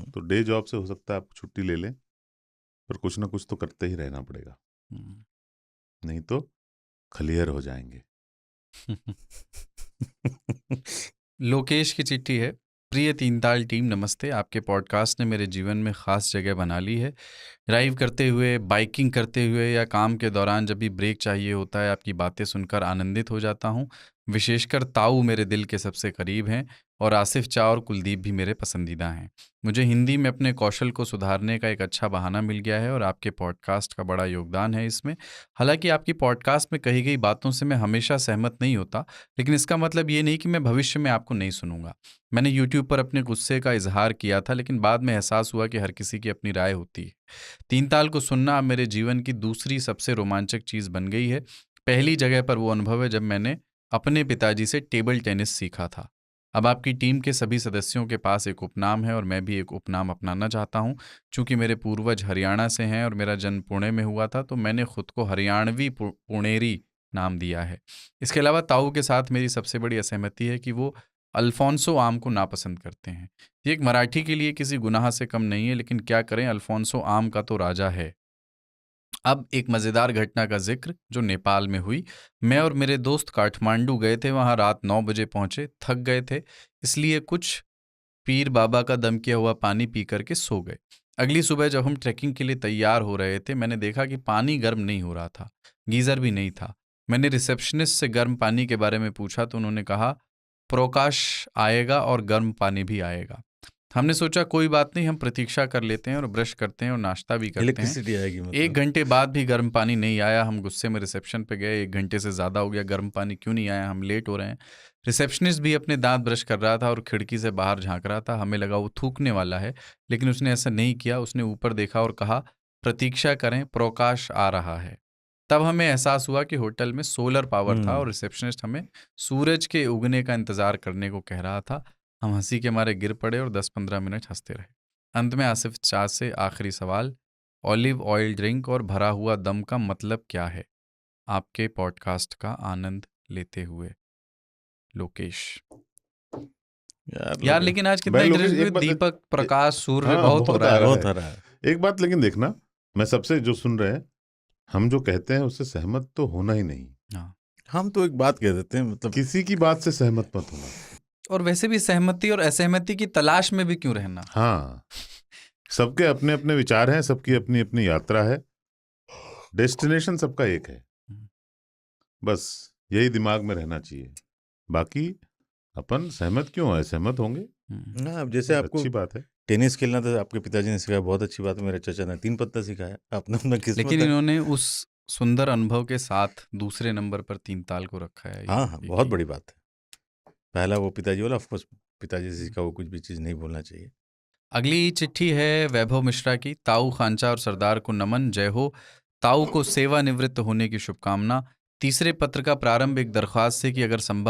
तो day job से हो सकता है आप छुट्टी ले लें, पर कुछ ना कुछ तो करते ही रहना पड़ेगा, नहीं तो खलियर हो जाएंगे। लोकेश की चिट्ठी है। प्रिय तीन ताल टीम, नमस्ते। आपके पॉडकास्ट ने मेरे जीवन में ख़ास जगह बना ली है। ड्राइव करते हुए, बाइकिंग करते हुए या काम के दौरान जब भी ब्रेक चाहिए होता है, आपकी बातें सुनकर आनंदित हो जाता हूँ। विशेषकर ताऊ मेरे दिल के सबसे करीब हैं और आसिफ चा और कुलदीप भी मेरे पसंदीदा हैं। मुझे हिंदी में अपने कौशल को सुधारने का एक अच्छा बहाना मिल गया है और आपके पॉडकास्ट का बड़ा योगदान है इसमें। हालांकि आपकी पॉडकास्ट में कही गई बातों से मैं हमेशा सहमत नहीं होता, लेकिन इसका मतलब ये नहीं कि मैं भविष्य में आपको नहीं सुनूंगा। मैंने यूट्यूब पर अपने गुस्से का इजहार किया था, लेकिन बाद में एहसास हुआ कि हर किसी की अपनी राय होती है। तीन ताल को सुनना अब मेरे जीवन की दूसरी सबसे रोमांचक चीज़ बन गई है। पहली जगह पर वो अनुभव है जब मैंने अपने पिताजी से टेबल टेनिस सीखा था। अब आपकी टीम के सभी सदस्यों के पास एक उपनाम है और मैं भी एक उपनाम अपनाना चाहता हूँ। चूंकि मेरे पूर्वज हरियाणा से हैं और मेरा जन्म पुणे में हुआ था, तो मैंने खुद को हरियाणवी पुणेरी नाम दिया है। इसके अलावा ताऊ के साथ मेरी सबसे बड़ी असहमति है कि वो अल्फोंसो आम को नापसंद करते हैं। ये एक मराठी के लिए किसी गुनाह से कम नहीं है, लेकिन क्या करें, अल्फोंसो आम का तो राजा है। अब एक मज़ेदार घटना का जिक्र जो नेपाल में हुई। मैं और मेरे दोस्त काठमांडू गए थे, वहाँ रात 9 बजे पहुँचे, थक गए थे, इसलिए कुछ पीर बाबा का दम किया हुआ पानी पी करके सो गए। अगली सुबह जब हम ट्रैकिंग के लिए तैयार हो रहे थे, मैंने देखा कि पानी गर्म नहीं हो रहा था, गीज़र भी नहीं था। मैंने रिसेप्शनिस्ट से गर्म पानी के बारे में पूछा तो उन्होंने कहा प्रकाश आएगा और गर्म पानी भी आएगा। हमने सोचा कोई बात नहीं, हम प्रतीक्षा कर लेते हैं और ब्रश करते हैं और नाश्ता भी करते हैं। इलेक्ट्रिसिटी आएगी मतलब। 1 घंटे बाद भी गर्म पानी नहीं आया। हम गुस्से में रिसेप्शन पे गए, 1 घंटे से ज़्यादा हो गया, गर्म पानी क्यों नहीं आया, हम लेट हो रहे हैं। रिसेप्शनिस्ट भी अपने दांत ब्रश कर रहा था और खिड़की से बाहर झांक रहा था। हमें लगा वो थूकने वाला है, लेकिन उसने ऐसा नहीं किया। उसने ऊपर देखा और कहा प्रतीक्षा करें, प्रकाश आ रहा है। तब हमें एहसास हुआ कि होटल में सोलर पावर था और रिसेप्शनिस्ट हमें सूरज के उगने का इंतजार करने को कह रहा था। हम हंसी के मारे गिर पड़े और 10-15 मिनट हंसते रहे। अंत में आसिफ चा से आखिरी सवाल, ऑलिव ऑयल ड्रिंक और भरा हुआ दम का मतलब क्या है? आपके पॉडकास्ट का आनंद लेते हुए, लोकेश। यार लेकिन आज कितना भाई लोकेश, इंटरेस्टिंग, एक बात दीपक, प्रकाश, सूर्य हाँ, बहुत हो रहा है। बहुत हरा है। एक बात लेकिन देखना, मैं सबसे जो सुन रहे हैं, हम जो कहते हैं उससे सहमत तो होना ही नहीं। हाँ, हम तो एक बात कह देते हैं, मतलब किसी की बात से सहमत मत होना। और वैसे भी सहमति और असहमति की तलाश में भी क्यों रहना। हाँ, सबके अपने अपने विचार हैं, सबकी अपनी अपनी यात्रा है, डेस्टिनेशन सबका एक है, बस यही दिमाग में रहना चाहिए। बाकी अपन सहमत क्यों है, सहमत होंगे ना। अब जैसे आपको अच्छी बात है। टेनिस खेलना था, आपके पिताजी ने सिखाया, बहुत अच्छी बात है। मेरे चाचा ने 3 पत्ता सिखाया, आपने अपना किस्मत लेकिन है। इन्होंने उस सुंदर अनुभव के साथ दूसरे नंबर पर तीन ताल को रखा है। हाँ हाँ, बहुत बड़ी बात है। पहला वो पिताजी वाला, ऑफकोर्स पिताजी से सीखा, वो कुछ भी चीज़ नहीं बोलना चाहिए। अगली चिट्ठी है वैभव मिश्रा की। ताऊ खांचा और सरदार को नमन, जय हो। ताऊ को सेवानिवृत्त होने की शुभकामना। तीसरे पत्र का प्रारंभ एक दरख्वास्त से कि अगर संभव